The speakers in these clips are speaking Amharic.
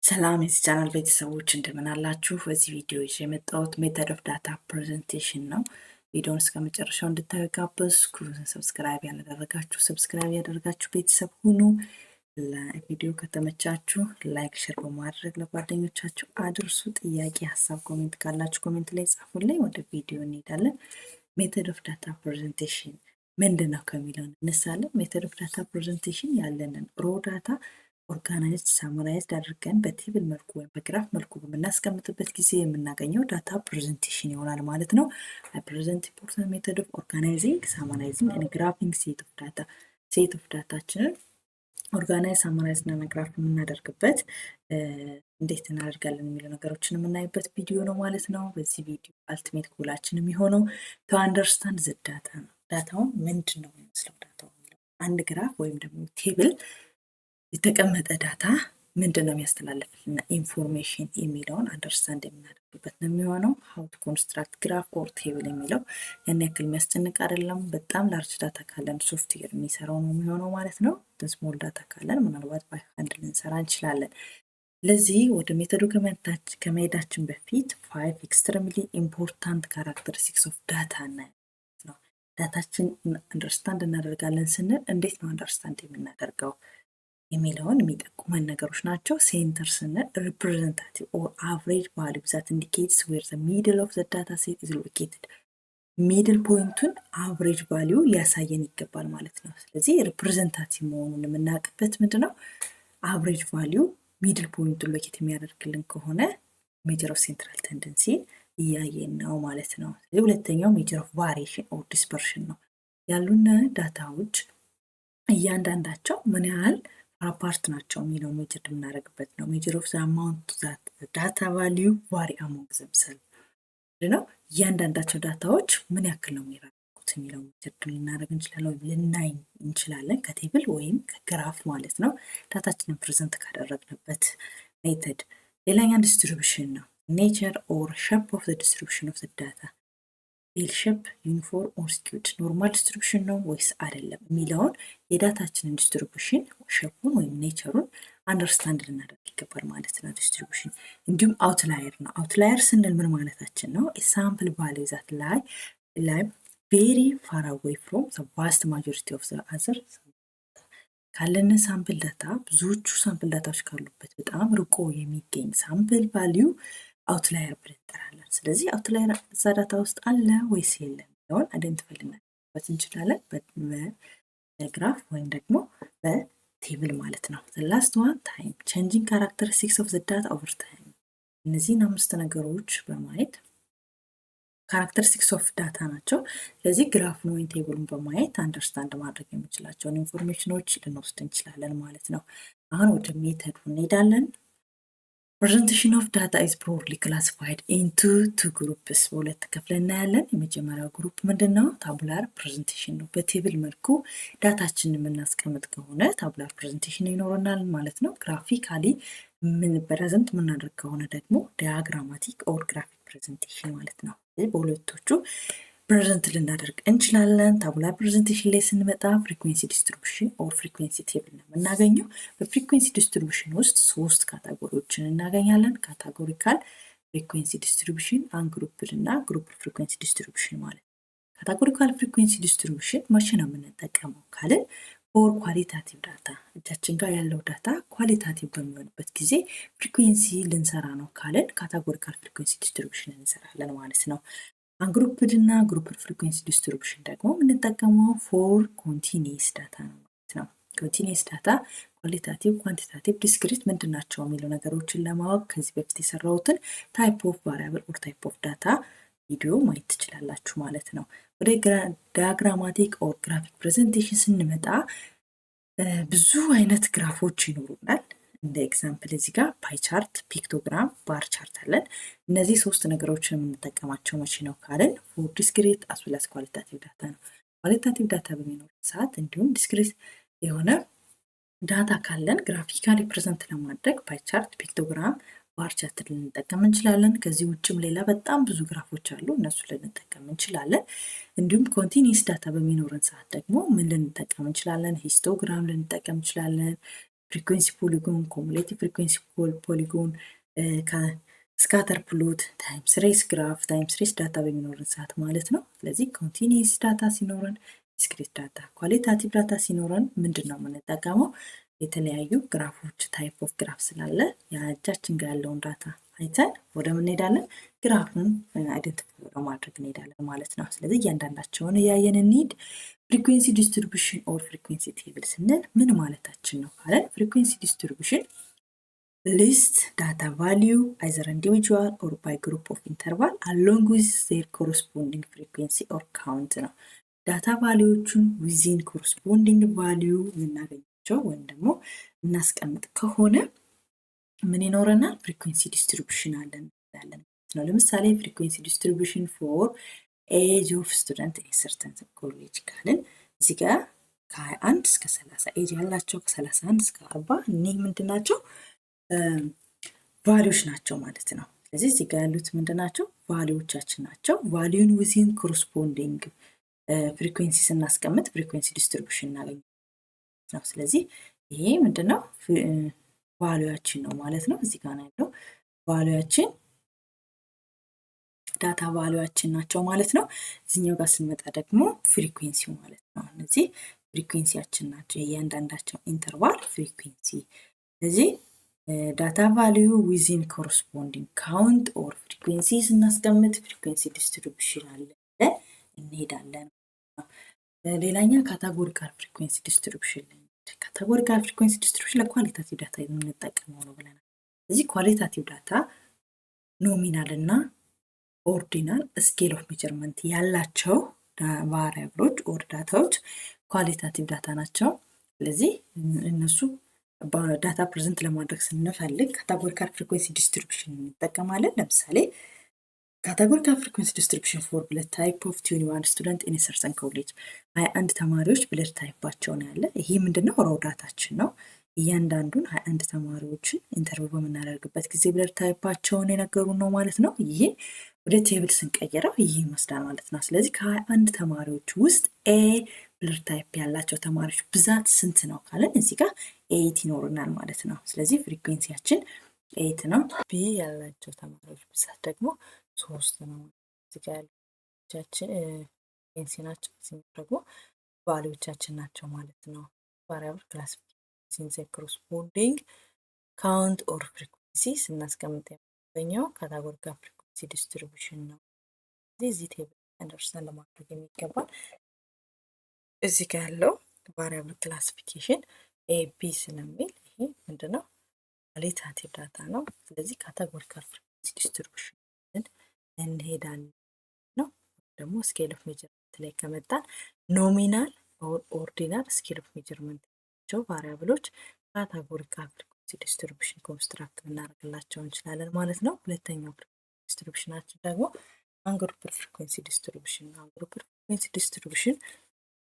ሰላም የዚህ ቻናል ቤተሰቦች እንደምን አላችሁ? በዚህ ቪዲዮ ይዤ የመጣሁት ሜተድ ኦፍ ዳታ ፕሬዘንቴሽን ነው። ቪዲዮውን እስከ መጨረሻው እንድታጋበዝኩ ሰብስክራይብ ያላደረጋችሁ ሰብስክራይብ ያደረጋችሁ ቤተሰብ ሁኑ። ለቪዲዮ ከተመቻችሁ ላይክ፣ ሼር በማድረግ ለጓደኞቻችሁ አድርሱ። ጥያቄ፣ ሀሳብ፣ ኮሜንት ካላችሁ ኮሜንት ላይ ጻፉልኝ። ወደ ቪዲዮ እንሄዳለን። ሜተድ ኦፍ ዳታ ፕሬዘንቴሽን ምንድን ነው ከሚለው እንነሳለን። ሜተድ ኦፍ ዳታ ፕሬዘንቴሽን ያለንን ሮ ዳታ ኦርጋናይዝድ ሳሙራይዝድ አድርገን በቴብል መልኩ ወይም በግራፍ መልኩ በምናስቀምጥበት ጊዜ የምናገኘው ዳታ ፕሬዘንቴሽን ይሆናል ማለት ነው። ፕሬዘንት ኢምፖርታንት ሜተድ ኦፍ ኦርጋናይዚንግ ሳሙራይዚንግ ኤንድ ግራፊንግ ሴት ኦፍ ዳታችንን ኦርጋናይዝ ሳሙራይዝ እና ግራፍ የምናደርግበት እንዴት እናደርጋለን የሚለው ነገሮችን የምናይበት ቪዲዮ ነው ማለት ነው። በዚህ ቪዲዮ አልቲሜት ጎላችን የሚሆነው ቱ አንደርስታንድ ዘ ዳታ ነው። ዳታውን ምንድን ነው የሚመስለው ዳታው የሚለው አንድ ግራፍ ወይም ደግሞ ቴብል የተቀመጠ ዳታ ምንድን ነው የሚያስተላልፍልና ኢንፎርሜሽን የሚለውን አንደርስታንድ የምናደርግበት ነው የሚሆነው። ሀው ቱ ኮንስትራክት ግራፍ ኦር ቴብል የሚለው ያን ያክል የሚያስጨንቅ አይደለም። በጣም ላርጅ ዳታ ካለን ሶፍትዌር የሚሰራው ነው የሚሆነው ማለት ነው። ስሞል ዳታ ካለን ምናልባት ባይ ሃንድ ልንሰራ እንችላለን። ለዚህ ወደ ሜቶዱ ከመሄዳችን በፊት 5 ኤክስትሪምሊ ኢምፖርታንት ካራክተሪስቲክስ ኦፍ ዳታ እናያለን ነው። ዳታችን አንደርስታንድ እናደርጋለን ስንል እንዴት ነው አንደርስታንድ የምናደርገው የሚለውን የሚጠቁመን ነገሮች ናቸው። ሴንተር ስንል ሪፕሬዘንታቲቭ ኦር አቨሬጅ ቫልዩ ዛት ኢንዲኬትስ ዌር ዘ ሚድል ኦፍ ዘ ዳታ ሴት ኢዝ ሎኬትድ። ሚድል ፖይንቱን አቨሬጅ ቫልዩ ሊያሳየን ይገባል ማለት ነው። ስለዚህ ሪፕሬዘንታቲቭ መሆኑን የምናውቅበት ምንድነው? አቨሬጅ ቫልዩ ሚድል ፖይንቱን ሎኬት የሚያደርግልን ከሆነ ሜጀር ኦፍ ሴንትራል ቴንደንሲ እያየን ነው ማለት ነው። ስለዚህ ሁለተኛው ሜጀር ኦፍ ቫሪዬሽን ኦር ዲስፐርሽን ነው። ያሉን ዳታዎች እያንዳንዳቸው ምን ያህል አፓርት ናቸው የሚለው ሜጀር የምናደርግበት ነው። ሜጀር ኦፍ ዘ አማውንት ዛት ዳታ ቫልዩ ቫሪ አሞንግ ዘምሰልቭ ነው። እያንዳንዳቸው ዳታዎች ምን ያክል ነው የሚራቁት የሚለው ሜጀር ልናደርግ እንችላለን ወይም ልናይ እንችላለን ከቴብል ወይም ከግራፍ ማለት ነው። ዳታችንን ፕሬዘንት ካደረግንበት ሜተድ። ሌላኛ ዲስትሪቢዩሽን ነው። ኔቸር ኦር ሼፕ ኦፍ ዘ ዲስትሪቢዩሽን ኦፍ ዘ ዳታ ቤል ሼፕ፣ ዩኒፎርም ኦር ስኪውድ ኖርማል ዲስትሪቢዩሽን ነው ወይስ አይደለም የሚለውን የዳታችንን ዲስትሪቢዩሽን ሼፑን ወይም ኔቸሩን አንደርስታንድ ልናደርግ ይገባል ማለት ነው። ዲስትሪቢዩሽን እንዲሁም አውትላየር ነው። አውትላየር ስንል ምን ማለታችን ነው? ሳምፕል ቫልዩ ዛት ላይ ቬሪ ፋር አዌይ ፍሮም ዘ ቫስት ማጆሪቲ ኦፍ ዘ አዘር ካለን ሳምፕል ዳታ ብዙዎቹ ሳምፕል ዳታዎች ካሉበት በጣም ርቆ የሚገኝ ሳምፕል ቫልዩ አውትላየር ብለን እንጠራለን። ስለዚህ አውትላየር እዛ ዳታ ውስጥ አለ ወይስ የለም የሚለውን አይደንቲፋይ ልናደርግበት እንችላለን በግራፍ ወይም ደግሞ በቴብል ማለት ነው። ላስት ዋን ታይም ቼንጂንግ ካራክተሪስቲክስ ኦፍ ዘ ዳታ ኦቨር ታይም። እነዚህን 5 ነገሮች በማየት ካራክተሪስቲክስ ኦፍ ዳታ ናቸው። ስለዚህ ግራፍን ወይም ቴብሉን በማየት አንደርስታንድ ማድረግ የምንችላቸውን ኢንፎርሜሽኖች ልንወስድ እንችላለን ማለት ነው። አሁን ወደ ሜተዱ እንሄዳለን። ፕሬዘንቴሽን ኦፍ ዳታ ኢዝ ብሮድሊ ክላሲፋይድ ኢንቱ ቱ ግሩፕስ። በሁለት ከፍለን እናያለን። የመጀመሪያው ግሩፕ ምንድን ነው? ታቡላር ፕሬዘንቴሽን ነው። በቴብል መልኩ ዳታችንን የምናስቀምጥ ከሆነ ታቡላር ፕሬዘንቴሽን ይኖረናል ማለት ነው። ግራፊካሊ ፕሬዘንት የምናደርግ ከሆነ ደግሞ ዲያግራማቲክ ኦር ግራፊክ ፕሬዘንቴሽን ማለት ነው። በሁለቶቹ ፕሬዘንት ልናደርግ እንችላለን። ታቡላር ፕሬዘንቴሽን ላይ ስንመጣ ፍሪኩዌንሲ ዲስትሪቢዩሽን ኦር ፍሪኩዌንሲ ቴብል ነው የምናገኘው። በፍሪኩዌንሲ ዲስትሪቢዩሽን ውስጥ 3 ካታጎሪዎችን እናገኛለን። ካታጎሪካል ፍሪኩዌንሲ ዲስትሪቢዩሽን፣ አንግሩፕድ እና ግሩፕ ፍሪኩዌንሲ ዲስትሪቢዩሽን ማለት ነው። ካታጎሪካል ፍሪኩዌንሲ ዲስትሪቢዩሽን መቼ ነው የምንጠቀመው ካልን ፎር ኳሊታቲቭ ዳታ፣ እጃችን ጋር ያለው ዳታ ኳሊታቲቭ በሚሆንበት ጊዜ ፍሪኩዌንሲ ልንሰራ ነው ካልን ካታጎሪካል ፍሪኩዌንሲ ዲስትሪቢዩሽን እንሰራለን ማለት ነው። አንግሩፕድ እና ግሩፕ ፍሪኩዌንሲ ዲስትሪቢዩሽን ደግሞ የምንጠቀመው ፎር ኮንቲኒየስ ዳታ ነው ማለት ነው። ኮንቲኒየስ ዳታ ኳሊታቲቭ፣ ኳንቲታቲቭ፣ ዲስክሪት ምንድን ናቸው የሚሉ ነገሮችን ለማወቅ ከዚህ በፊት የሰራሁትን ታይፕ ኦፍ ቫሪያብል ኦር ታይፕ ኦፍ ዳታ ቪዲዮ ማየት ትችላላችሁ ማለት ነው። ወደ ዲያግራማቲክ ኦር ግራፊክ ፕሬዘንቴሽን ስንመጣ ብዙ አይነት ግራፎች ይኖሩናል። እንደ ኤግዛምፕል እዚህ ጋር ፓይ ቻርት፣ ፒክቶግራም፣ ባር ቻርት አለን። እነዚህ 3 ነገሮችን የምንጠቀማቸው መቼ ነው ካልን ፎር ዲስክሪት አስዌላስ ኳሊታቲቭ ዳታ ነው። ኳሊታቲቭ ዳታ በሚኖር ሰዓት እንዲሁም ዲስክሪት የሆነ ዳታ ካለን ግራፊካሊ ፕሬዘንት ለማድረግ ፓይ ቻርት፣ ፒክቶግራም፣ ባር ቻርት ልንጠቀም እንችላለን። ከዚህ ውጭም ሌላ በጣም ብዙ ግራፎች አሉ፣ እነሱ ልንጠቀም እንችላለን። እንዲሁም ኮንቲኒየስ ዳታ በሚኖረን ሰዓት ደግሞ ምን ልንጠቀም እንችላለን? ሂስቶግራም ልንጠቀም እንችላለን። ፍሪኩዌንሲ ፖሊጎን፣ ኮሙሌቲቭ ፍሪኩዌንሲ ፖሊጎን፣ ስካተር ፕሎት፣ ታይምስ ሬስ ግራፍ፣ ታይምስ ሬስ ዳታ በሚኖረን ሰዓት ማለት ነው። ስለዚህ ኮንቲኒየስ ዳታ ሲኖረን፣ ዲስክሪት ዳታ፣ ኳሊታቲቭ ዳታ ሲኖረን ምንድን ነው የምንጠቀመው? የተለያዩ ግራፎች ታይፕ ኦፍ ግራፍ ስላለ የእጃችን ጋር ያለውን ዳታ አይተን ወደ ምን እንሄዳለን? ግራፉን አይደንቲፋይ በማድረግ እንሄዳለን ማለት ነው። ስለዚህ እያንዳንዳቸውን እያየን እንሂድ። ፍሪኩዌንሲ ዲስትሪቢዩሽን ኦር ፍሪኩዌንሲ ቴብል ስንል ምን ማለታችን ነው ካለን ፍሪኩዌንሲ ዲስትሪቢዩሽን ሊስት ዳታ ቫሊዩ አይዘር ኢንዲቪጁዋል ኦር ባይ ግሩፕ ኦፍ ኢንተርቫል አሎንግ ዊዝ ዜር ኮረስፖንዲንግ ፍሪኩዌንሲ ኦር ካውንት ነው። ዳታ ቫሊዎቹን ዊዚን ኮረስፖንዲንግ ቫሊዩ የምናገኛቸው ወይም ደግሞ እናስቀምጥ ከሆነ ምን ይኖረናል? ፍሪኩዌንሲ ዲስትሪቢዩሽን አለን ነው። ለምሳሌ ፍሪኩዌንሲ ዲስትሪቢዩሽን ፎር ኤጅ ኦፍ ስቱደንት ሰርተን ኮሌጅ ካልን እዚህ ጋር ከ21 እስከ 30 ኤጅ ያላቸው ከ31 እስከ 40 እኒህ ምንድን ናቸው? ቫሊዎች ናቸው ማለት ነው። ስለዚህ እዚህ ጋር ያሉት ምንድን ናቸው? ቫሊዎቻችን ናቸው። ቫሊዩን ዊዚን ኮረስፖንዲንግ ፍሪኩዌንሲ ስናስቀምጥ ፍሪኩዌንሲ ዲስትሪቢዩሽን እናገኝ ነው። ስለዚህ ይሄ ምንድነው? ቫሊያችን ነው ማለት ነው። እዚህ ጋር ያለው ቫሊያችን ዳታ ቫሊያችን ናቸው ማለት ነው። እዚህኛው ጋር ስንመጣ ደግሞ ፍሪኩዌንሲው ማለት ነው። እነዚህ ፍሪኩዌንሲያችን ናቸው፣ እያንዳንዳቸው ኢንተርቫል ፍሪኩዌንሲ። ስለዚህ ዳታ ቫሊዩ ዊዚን ኮረስፖንዲንግ ካውንት ኦር ፍሪኩዌንሲ ስናስቀምጥ ፍሪኩዌንሲ ዲስትሪቢዩሽን አለ እንሄዳለን። ሌላኛው ካታጎሪካል ፍሪኩዌንሲ ዲስትሪቢዩሽን ላይ ካታጎሪካል ፍሪኩዌንሲ ዲስትሪቢዩሽን ለኳሊታቲቭ ዳታ የምንጠቀመው ነው ብለናል። እዚህ ኳሊታቲቭ ዳታ ኖሚናል እና ኦርዲናል ስኬል ኦፍ ሜጀርመንት ያላቸው ቫሪያብሎች ኦር ዳታዎች ኳሊታቲቭ ዳታ ናቸው። ስለዚህ እነሱ ዳታ ፕሬዘንት ለማድረግ ስንፈልግ ካታጎሪካል ፍሪኩዌንሲ ዲስትሪቢዩሽን እንጠቀማለን። ለምሳሌ ካታጎሪካል ፍሪኩዌንሲ ዲስትሪቢዩሽን ፎር ብለድ ታይፕ ኦፍ 21 ስቱደንት ኢን ሰርተን ኮሌጅ 21 ተማሪዎች ብለድ ታይፓቸው ነው ያለ። ይሄ ምንድነው? ሮው ዳታችን ነው። እያንዳንዱን 21 ተማሪዎችን ኢንተርቪው በምናደርግበት ጊዜ ብለድ ታይፓቸውን የነገሩን ነው ማለት ነው። ይሄ ወደ ቴብል ስንቀይረው ይሄ ይመስላል ማለት ነው። ስለዚህ ከ21 ተማሪዎች ውስጥ ኤ ብለድ ታይፕ ያላቸው ተማሪዎች ብዛት ስንት ነው ካለን እዚህ ጋር 8 ይኖርናል ማለት ነው። ስለዚህ ፍሪኩዌንሲያችን 8 ነው። ቢ ያላቸው ተማሪዎች ብዛት ደግሞ 3 ነው። እዚህ ጋር ያለቻችን ፍሪኩዌንሲ ናቸው፣ እዚህ ደግሞ ቫልዩዎቻችን ናቸው ማለት ነው። ቫሪያብል ክላሲፊኬሽን ዘ ኮረስፖንዲንግ ካውንት ኦር ፍሪኩዌንሲ ስናስቀምጥ የሚገኘው ካታጎሪካል ፍሪኩዌንሲ ዲስትሪቢዩሽን ነው። እዚህ ቴብል አንደርስታንድ ለማድረግ የሚገባል እዚህ ጋር ያለው ቫሪያብል ክላሲፊኬሽን ኤቢ ስለሚል ይሄ ምንድነው? ኳሊታቲቭ ዳታ ነው። ስለዚህ ካታጎሪካል ፍሪኩዌንሲ ዲስትሪቢዩሽን እንሄዳለን ነው። ደግሞ ስኬል ኦፍ ሜጀርመንት ላይ ከመጣን ኖሚናል ኦርዲናል ስኬል ኦፍ ሜጀርመንት ናቸው ቫሪያብሎች ካታጎሪካል ፍሪኩዌንሲ ዲስትሪቢዩሽን ኮንስትራክት ልናደርግላቸው እንችላለን ማለት ነው። ሁለተኛው ዲስትሪቢዩሽናችን ደግሞ አንግሩፕ ፍሪኩዌንሲ ዲስትሪቢዩሽን ነው። አንግሩፕ ፍሪኩዌንሲ ዲስትሪቢዩሽን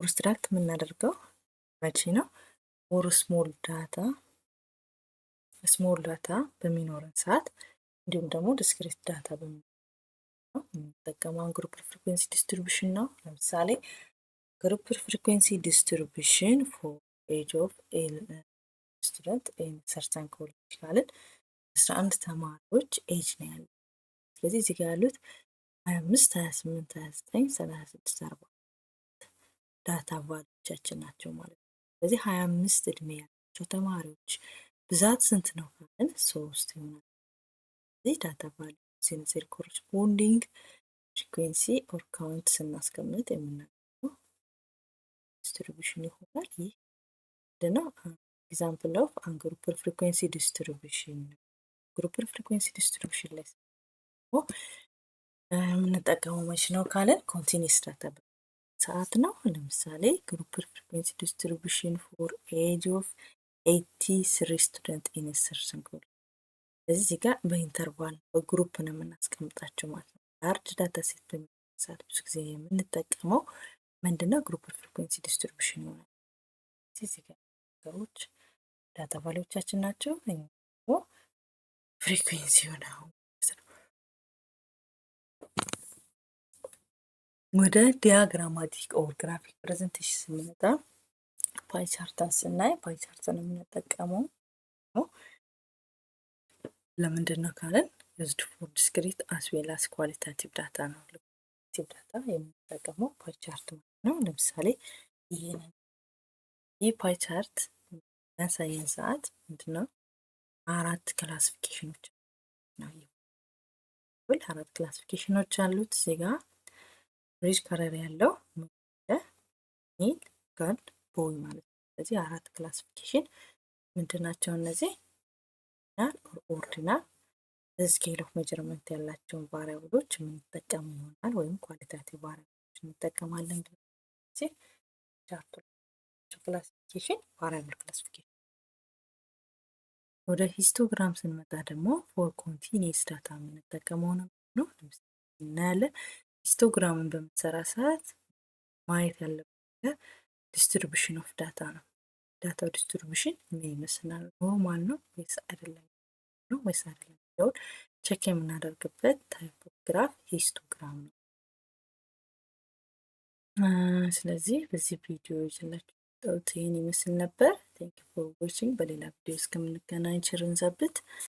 ኮንስትራክት የምናደርገው መቼ ነው? ኦር ስሞል ዳታ በሚኖረን ሰዓት እንዲሁም ደግሞ ዲስክሪት ዳታ በምንጠቀመው ግሩፕ ፍሪኩዌንሲ ዲስትሪቢዩሽን ነው። ለምሳሌ ግሩፕ ፍሪኩዌንሲ ዲስትሪቢዩሽን ፎር ኤጅ ኦፍ ስቱደንት ኢን ሰርተን ኮሌጅ ካልን 11 ተማሪዎች ኤጅ ነው ያለው። ስለዚህ እዚህ ጋር ያሉት 25 28 29 36 40 ዳታ ቫልዩዎቻችን ናቸው ማለት ነው። ስለዚህ 25 እድሜ ያላቸው ተማሪዎች ብዛት ስንት ነው ካልን 3 ይሆናል። ስለዚህ ዳታ ቫልዩ ዜር ኮረስፖንዲንግ ፍሪኩዌንሲ ኦር ካውንት ስናስቀምጥ የምናገኘው ዲስትሪቢዩሽን ይሆናል። ይህ ምንድነው? ኤግዛምፕል ኦፍ አንግሩፕ ፍሪኩዌንሲ ዲስትሪቢዩሽን። ግሩፕ ፍሪኩዌንሲ ዲስትሪቢዩሽን ላይ የምንጠቀመው መቼ ነው ካልን ኮንቲኒየስ ዳታ ሰዓት ነው። ለምሳሌ ግሩፕ ፍሪኩዌንሲ ዲስትሪቢዩሽን ፎር ኤጅ ኦፍ 83 ስቱደንት ኢን ሰርተን ኮሌጅ። እዚህ ጋር በኢንተርቫል በግሩፕ ነው የምናስቀምጣቸው ማለት ነው። ላርጅ ዳታ ሴት በሚሰጥ ብዙ ጊዜ የምንጠቀመው ምንድነው? ግሩፕ ፍሪኩዌንሲ ዲስትሪቢዩሽን ይሆናል። እዚህ ጋር ነገሮች ዳታ ቫልዩዎቻችን ናቸው። ፍሪኩዌንሲ ነው። ወደ ዲያግራማቲክ ኦር ግራፊክ ፕሬዘንቴሽን ስንመጣ ፓይ ቻርትን ስናይ ፓይ ቻርትን የምንጠቀመው ለምንድን ነው ካለን ዩዝድ ፎር ዲስክሪት አስ ዌል አስ ኳሊታቲቭ ዳታ ነው። ኳሊታቲቭ ዳታ የምንጠቀመው ፓይ ቻርት ማለት ነው። ለምሳሌ ይህ ፓይ ቻርት ያሳየን ሰዓት ምንድነው 4 ክላሲፊኬሽኖች ነው። አራት ክላሲፊኬሽኖች አሉት። እዚህ ጋር ሪጅ ከለር ያለው ሚል ጋር ቦይ ማለት ነው። ስለዚህ 4 ክላሲፊኬሽን ምንድናቸው እነዚህ? ኦርዲናል ስኬል ኦፍ ሜጀርመንት ያላቸውን ቫሪያብሎች የምንጠቀም ይሆናል፣ ወይም ኳሊታቲቭ ቫሪያብሎች እንጠቀማለን። ስለዚህ ቻርቱ ክላሲፊኬሽን ቫሪያብል ክላሲፊኬሽን። ወደ ሂስቶግራም ስንመጣ ደግሞ ፎር ኮንቲኒየስ ዳታ የምንጠቀመው ነው። ለምሳሌ እናያለን። ሂስቶግራምን በምንሰራ ሰዓት ማየት ያለበት ዲስትሪቢዩሽን ኦፍ ዳታ ነው። ዳታው ዲስትሪቢዩሽን ምን ይመስላል? ኖርማል ነው ወይስ አይደለም ነው ወይስ አይደለም የሚለውን ቼክ የምናደርግበት ታይፕ ኦፍ ግራፍ ሂስቶግራም ነው። ስለዚህ በዚህ ቪዲዮ ይዤላችሁ የመጣሁት ይህን ይመስል ነበር። ቴንክ ዩ ፎር ዋቺንግ። በሌላ ቪዲዮ እስከምንገናኝ ቸር እንሰንብት።